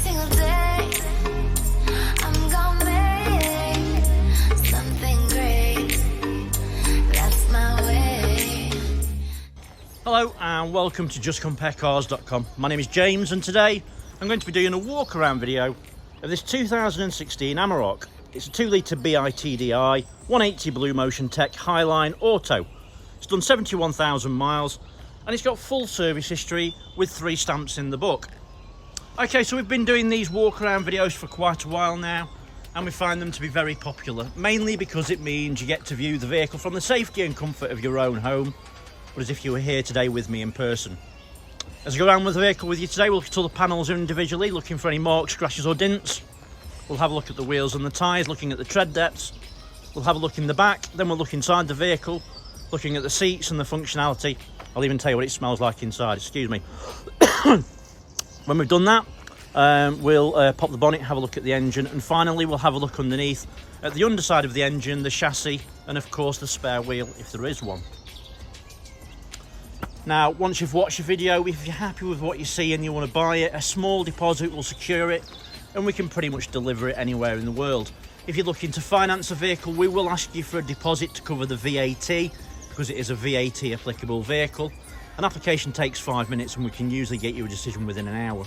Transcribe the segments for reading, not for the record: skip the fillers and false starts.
single day I'm gonna make something great. That's my way. Hello and welcome to justcomparecars.com. My name is James and today I'm going to be doing a walk around video of this 2016 Amarok. It's a 2-litre BITDI 180 Blue Motion Tech Highline Auto. It's done 71,000 miles and it's got full service history with 3 stamps in the book. Okay, so we've been doing these walk around videos for quite a while now and we find them to be very popular, mainly because it means you get to view the vehicle from the safety and comfort of your own home, but as if you were here today with me in person. As I go around with the vehicle with you today, we'll look at all the panels individually, looking for any marks, scratches or dints. We'll have a look at the wheels and the tyres, looking at the tread depths. We'll have a look in the back, then we'll look inside the vehicle, looking at the seats and the functionality. I'll even tell you what it smells like inside, excuse me. When we've done that, we'll pop the bonnet, have a look at the engine, and finally we'll have a look underneath at the underside of the engine, the chassis, and of course the spare wheel, if there is one. Now, once you've watched the video, if you're happy with what you see and you want to buy it, a small deposit will secure it, and we can pretty much deliver it anywhere in the world. If you're looking to finance a vehicle, we will ask you for a deposit to cover the VAT, because it is a VAT applicable vehicle. An application takes 5 minutes and we can usually get you a decision within an hour.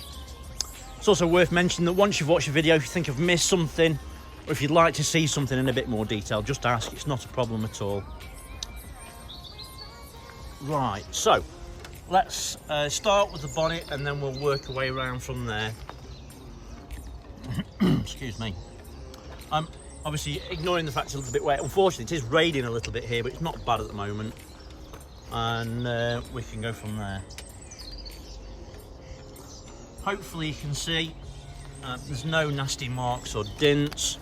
It's also worth mentioning that once you've watched the video, if you think I've missed something, or if you'd like to see something in a bit more detail, just ask, it's not a problem at all. Right, so let's start with the bonnet and then we'll work our way around from there. Excuse me. I'm obviously ignoring the fact it's a little bit wet. Unfortunately, it is raining a little bit here, but it's not bad at the moment. And we can go from there. Hopefully you can see there's no nasty marks or dints.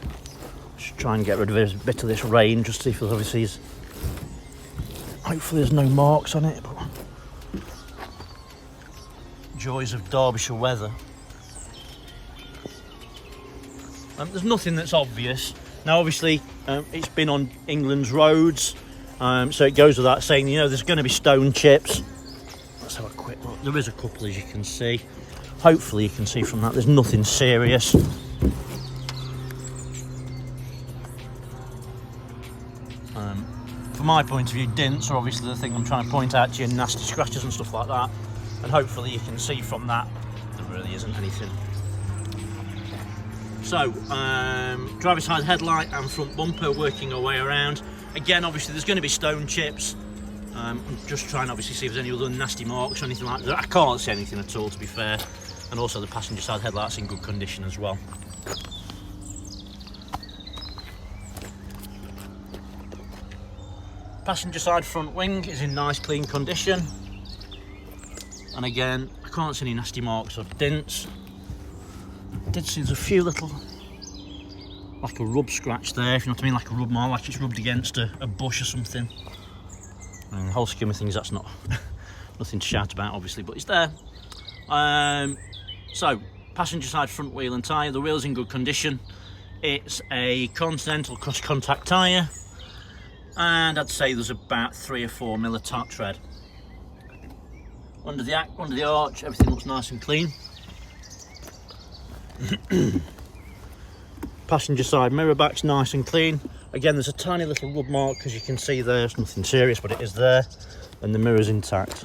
Just try and get rid of a bit of this rain, just see if there's obviously hopefully there's no marks on it, but joys of Derbyshire weather. There's nothing that's obvious. Now obviously it's been on England's roads, so it goes without saying, you know, there's going to be stone chips. Let's have a quick look. There is a couple, as you can see. Hopefully you can see from that there's nothing serious. From my point of view, dints are obviously the thing I'm trying to point out to you, nasty scratches and stuff like that, and hopefully you can see from that there really isn't anything. So, driver's side headlight and front bumper, working our way around. Again, obviously there's going to be stone chips. I'm just trying to obviously see if there's any other nasty marks or anything like that. I can't see anything at all, to be fair. And also the passenger side headlight's in good condition as well. Passenger side front wing is in nice clean condition. And again, I can't see any nasty marks or dints. I did see there's a few little, like a rub scratch there, if you know what I mean, like a rub mark, like it's rubbed against a bush or something. And in the whole scheme of things, that's not nothing to shout about, obviously, but it's there. So, passenger side front wheel and tyre, the wheel's in good condition. It's a Continental cross contact tyre, and I'd say there's about 3 or 4 mil of top tread. Under the arch, everything looks nice and clean. Passenger side mirror back's nice and clean. Again, there's a tiny little rub mark, as you can see there. It's nothing serious, but it is there, and the mirror's intact.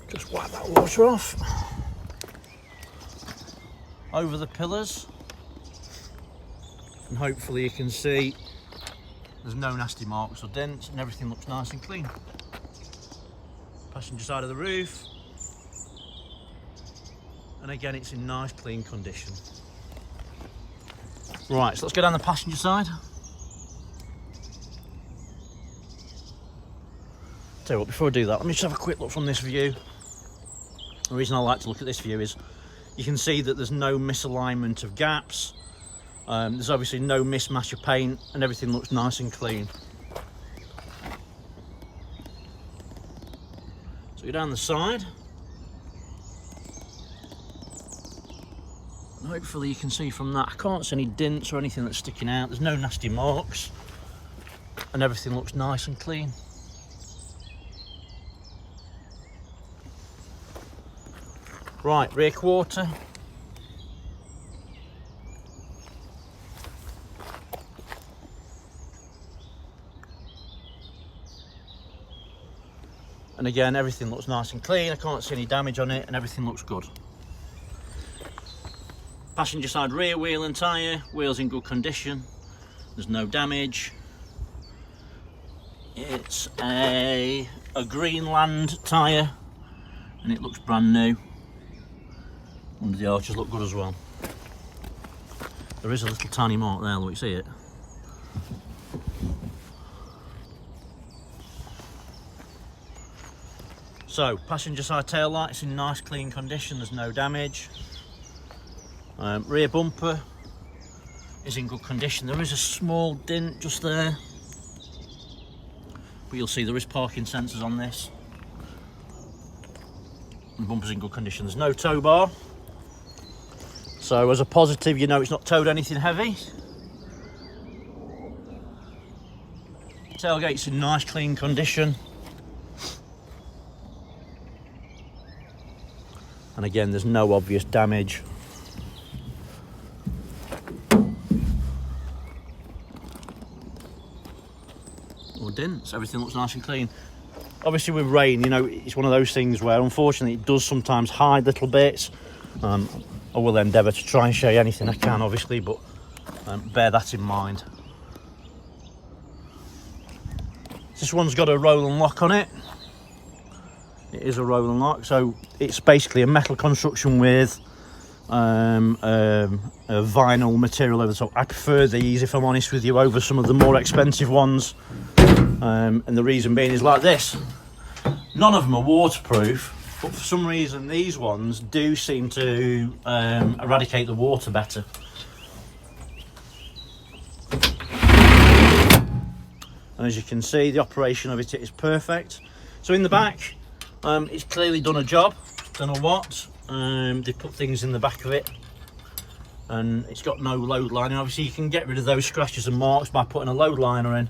Just wipe that water off. Over the pillars, and hopefully you can see there's no nasty marks or dents, and everything looks nice and clean. Passenger side of the roof, and again it's in nice clean condition. Right, so let's go down the passenger side. Tell you what, before I do that, let me just have a quick look from this view. The reason I like to look at this view is you can see that there's no misalignment of gaps. There's obviously no mismatch of paint, and everything looks nice and clean. So go down the side. And hopefully you can see from that, I can't see any dints or anything that's sticking out. There's no nasty marks, and everything looks nice and clean. Right, rear quarter. And again, everything looks nice and clean. I can't see any damage on it and everything looks good. Passenger side rear wheel and tyre, wheels in good condition. There's no damage. It's a Greenland tyre and it looks brand new. Under the arches look good as well. There is a little tiny mark there, look, you see it? So, passenger side tail lights in nice clean condition, there's no damage. Rear bumper is in good condition. There is a small dent just there, but you'll see there is parking sensors on this. And the bumper's in good condition. There's no tow bar. So as a positive, you know it's not towed anything heavy. Tailgate's in nice clean condition. And again, there's no obvious damage. Or dents, everything looks nice and clean. Obviously with rain, you know, it's one of those things where unfortunately it does sometimes hide little bits. I will endeavour to try and show you anything I can, obviously, but bear that in mind. This one's got a roll and lock on it. It is a roll and lock, so it's basically a metal construction with a vinyl material over the top. I prefer these, if I'm honest with you, over some of the more expensive ones. And the reason being is like this. None of them are waterproof, but for some reason these ones do seem to eradicate the water better. And as you can see, the operation of it is perfect. So in the back, it's clearly done a job. Don't know what. They put things in the back of it, and it's got no load liner. Obviously, you can get rid of those scratches and marks by putting a load liner in.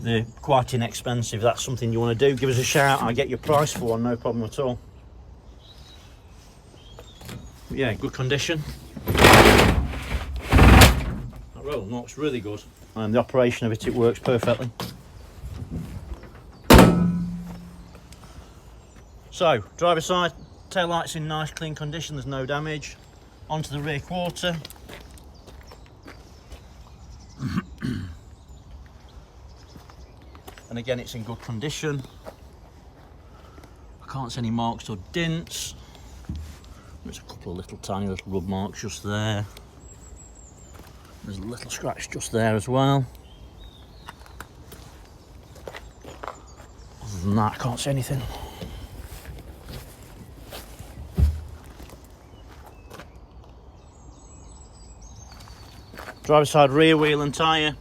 They're quite inexpensive. If that's something you want to do, give us a shout. I'll get your price for one, no problem at all. But yeah, good condition. That roll looks really good, and the operation of it works perfectly. So, driver's side, tail lights in nice clean condition, there's no damage. Onto the rear quarter. And again, it's in good condition. I can't see any marks or dents. There's a couple of little tiny little rub marks just there. There's a little scratch just there as well. Other than that, I can't see anything. Driver's side rear wheel and tyre.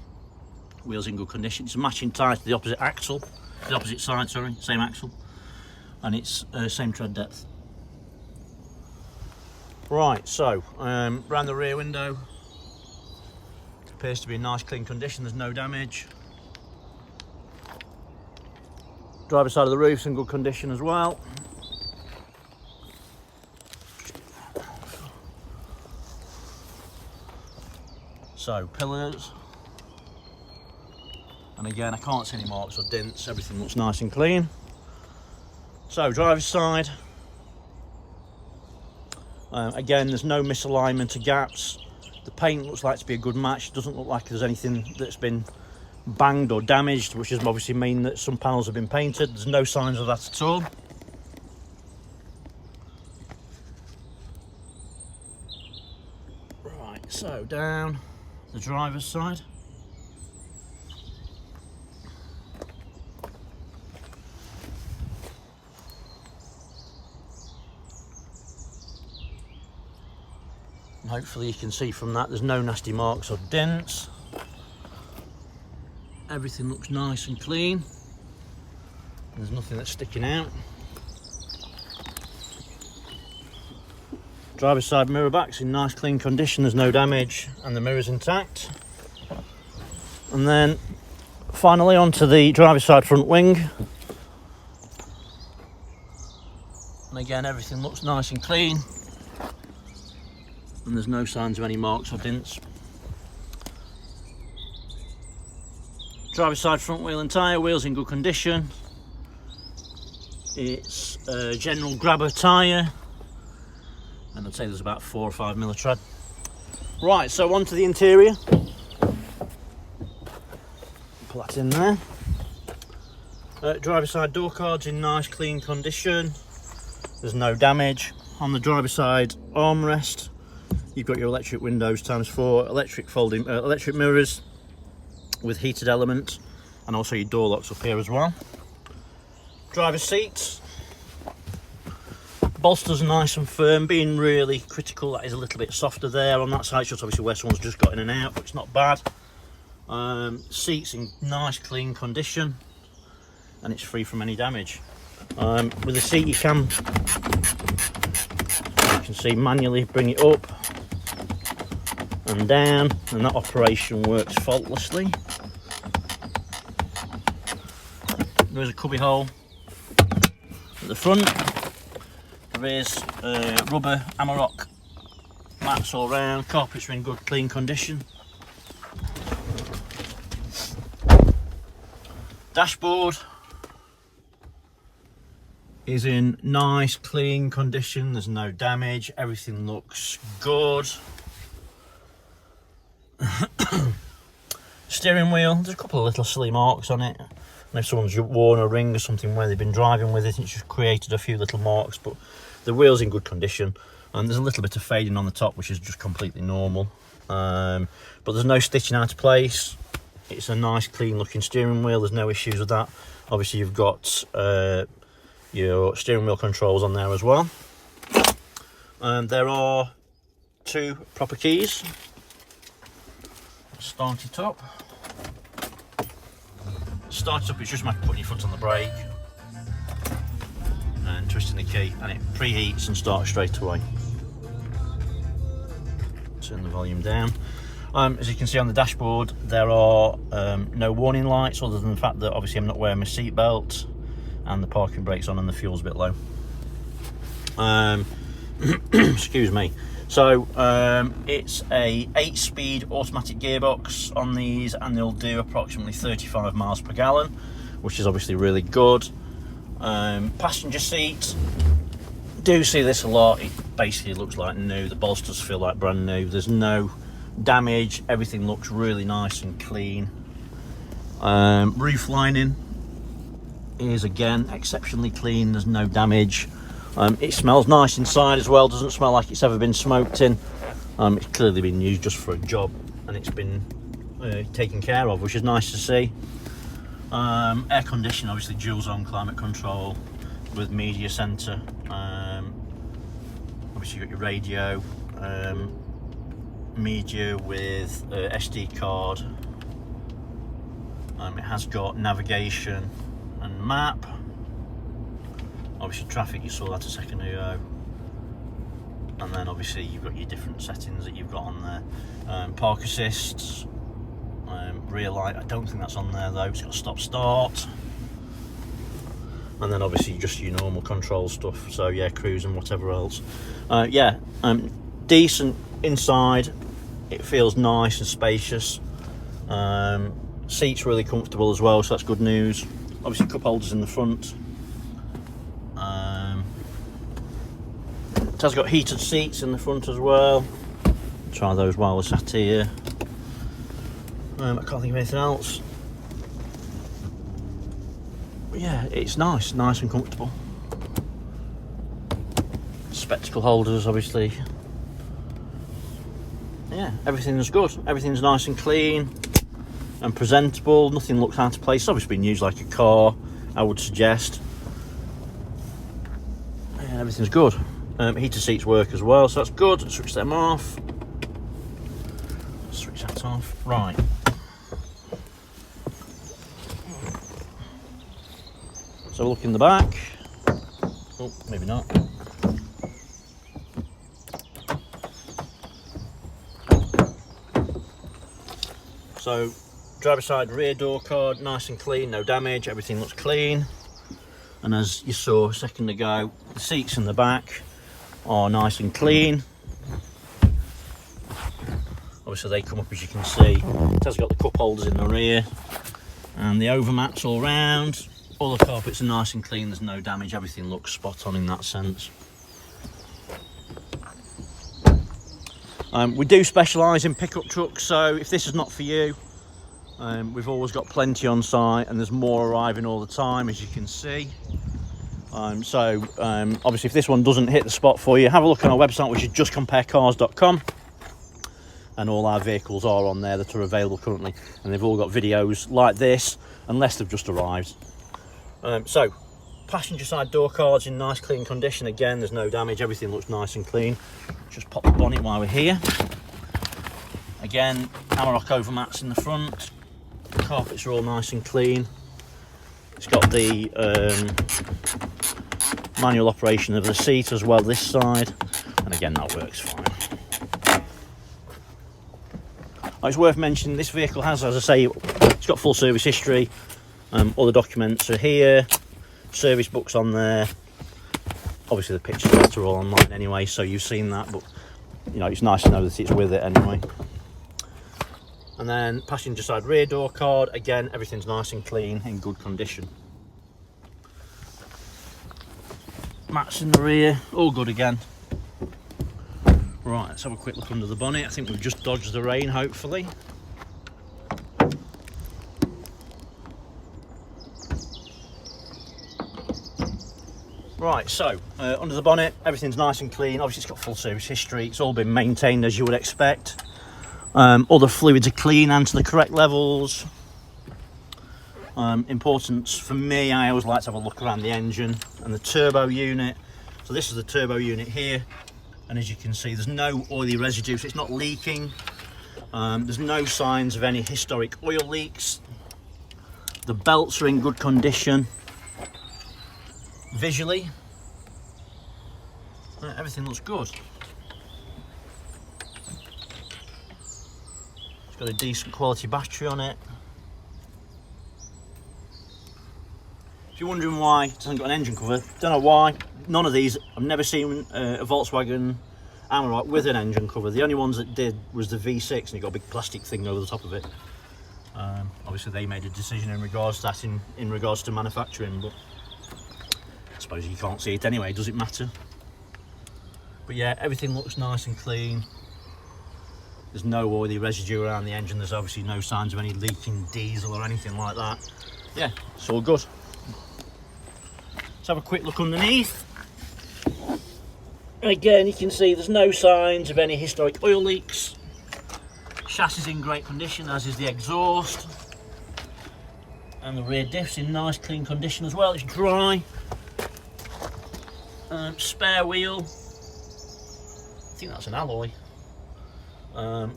Wheels in good condition. It's a matching tyre to the opposite axle. The opposite side, sorry, same axle. And it's same tread depth. Right, so round the rear window. It appears to be in nice clean condition, there's no damage. Driver's side of the roof's in good condition as well. So, pillars. And again, I can't see any marks or dents, everything looks nice and clean. So, driver's side. Again, there's no misalignment or gaps. The paint looks like to be a good match. It doesn't look like there's anything that's been banged or damaged, which does obviously mean that some panels have been painted. There's no signs of that at all. Right, so down the driver's side. And hopefully you can see from that there's no nasty marks or dents. Everything looks nice and clean. There's nothing that's sticking out. Driver's side mirror back's in nice clean condition, there's no damage, and the mirror's intact. And then finally onto the driver's side front wing. And again, everything looks nice and clean. and there's no signs of any marks or dents. Driver's side front wheel and tyre, wheels in good condition. It's a general grabber tyre, and I'd say there's about 4 or 5 mil of tread. Right, so onto the interior. Put that in there. Driver's side door cards in nice clean condition. There's no damage. On the driver's side armrest, you've got your electric windows ×4, electric folding, electric mirrors with heated element, and also your door locks up here as well. Driver's seats. Bolsters are nice and firm, being really critical, that is a little bit softer there on that side. It's just obviously where someone's just got in and out, but it's not bad. Seats in nice clean condition, and it's free from any damage. With the seat you can see manually bring it up and down, and that operation works faultlessly. There is a cubby hole at the front. There is rubber Amarok mats all round. Carpets are in good clean condition. Dashboard is in nice clean condition. There's no damage. Everything looks good. Steering wheel, there's a couple of little silly marks on it, and if someone's worn a ring or something where they've been driving with it, it's just created a few little marks, but the wheel's in good condition, and there's a little bit of fading on the top, which is just completely normal. But there's no stitching out of place. It's a nice clean looking steering wheel. There's no issues with that. Obviously you've got your steering wheel controls on there as well, and there are 2 proper keys. Start it up. Start it up, it's just a matter of putting your foot on the brake and twisting the key, and it preheats and starts straight away. Turn the volume down. As you can see on the dashboard, there are no warning lights, other than the fact that obviously I'm not wearing my seat belt, and the parking brake's on and the fuel's a bit low. Excuse me. So it's a 8-speed automatic gearbox on these, and they'll do approximately 35 miles per gallon, which is obviously really good. Passenger seat, do see this a lot. It basically looks like new. The bolsters feel like brand new. There's no damage. Everything looks really nice and clean. Roof lining is again exceptionally clean. There's no damage. It smells nice inside as well. Doesn't smell like it's ever been smoked in. It's clearly been used just for a job, and it's been taken care of, which is nice to see. Air conditioning, obviously dual zone climate control with media center. Obviously you've got your radio, media with SD card. It has got navigation and map. Obviously traffic, you saw that a second ago. And then obviously you've got your different settings that you've got on there. Park assists, rear light, I don't think that's on there though. It's got stop start. And then obviously just your normal control stuff. So yeah, cruise and whatever else. Decent inside. It feels nice and spacious. Seats really comfortable as well, so that's good news. Obviously cup holders in the front. It has got heated seats in the front as well. Try those while we're sat here. I can't think of anything else. But yeah, it's nice and comfortable. Spectacle holders, obviously. Yeah, everything's good. Everything's nice and clean and presentable. Nothing looks out of place. It's obviously been used like a car, I would suggest. Yeah, everything's good. Heated seats work as well, so that's good. Switch them off. Switch that off. Right. So look in the back. Oh, maybe not. So, driver side rear door card, nice and clean, no damage, everything looks clean. And as you saw a second ago, the seats in the back are nice and clean. Obviously they come up, as you can see. It has got the cup holders in the rear and the overmats all round. All the carpets are nice and clean, there's no damage, everything looks spot on in that sense. We do specialise in pickup trucks, so if this is not for you, we've always got plenty on site, and there's more arriving all the time, as you can see. Obviously if this one doesn't hit the spot for you, have a look on our website, which is justcomparecars.com, and all our vehicles are on there that are available currently, and they've all got videos like this, unless they've just arrived. So passenger side door cards in nice clean condition. Again, there's no damage, everything looks nice and clean. Just pop the bonnet while we're here. Again, Amarok overmats in the front. The carpets are all nice and clean. It's got the manual operation of the seat as well this side, and again that works fine. It's worth mentioning this vehicle has, as I say, it's got full service history. All the documents are here, service books on there. Obviously the pictures are all online anyway, so you've seen that, but you know, it's nice to know that it's with it anyway. And then passenger side rear door card, again everything's nice and clean, in good condition. Mats in the rear, all good again. Right, let's have a quick look under the bonnet. I think we've just dodged the rain, hopefully. Right, so under the bonnet, everything's nice and clean. Obviously it's got full service history, it's all been maintained as you would expect. All the fluids are clean and to the correct levels. Importance for me, I always like to have a look around the engine and the turbo unit. So this is the turbo unit here, and as you can see there's no oily residue, so it's not leaking. There's no signs of any historic oil leaks. The belts are in good condition. Visually, everything looks good. It's got a decent quality battery on it. If you're wondering why it hasn't got an engine cover, don't know why. None of these, I've never seen a Volkswagen Amarok with an engine cover. The only ones that did was the V6, and it got a big plastic thing over the top of it. Obviously they made a decision in regards to that, in regards to manufacturing, but I suppose you can't see it anyway, does it matter? But yeah, everything looks nice and clean. There's no oily residue around the engine. There's obviously no signs of any leaking diesel or anything like that. Yeah, it's all good. Let's have a quick look underneath. Again, you can see there's no signs of any historic oil leaks. Chassis is in great condition, as is the exhaust. And the rear diff's in nice clean condition as well, it's dry. Spare wheel, I think that's an alloy.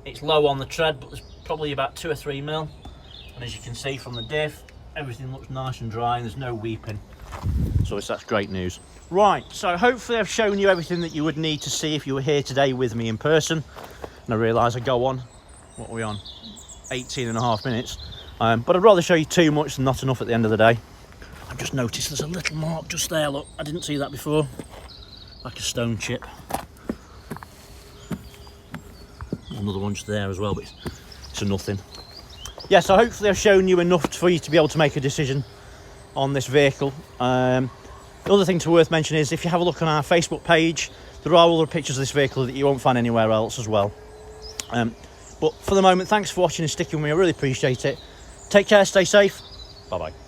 It's low on the tread, but there's probably about 2 or 3 mil. And as you can see from the diff, everything looks nice and dry, and there's no weeping. So that's great news. Right, so hopefully I've shown you everything that you would need to see if you were here today with me in person. And I realise I go on, what are we on? 18.5 minutes. But I'd rather show you too much than not enough at the end of the day. I've just noticed there's a little mark just there, look. I didn't see that before. Like a stone chip. Another one just there as well, but it's a nothing. Yeah, so hopefully I've shown you enough for you to be able to make a decision on this vehicle. The other thing to worth mentioning is if you have a look on our Facebook page, there are other pictures of this vehicle that you won't find anywhere else as well. But for the moment, thanks for watching and sticking with me. I really appreciate it. Take care, stay safe. Bye-bye.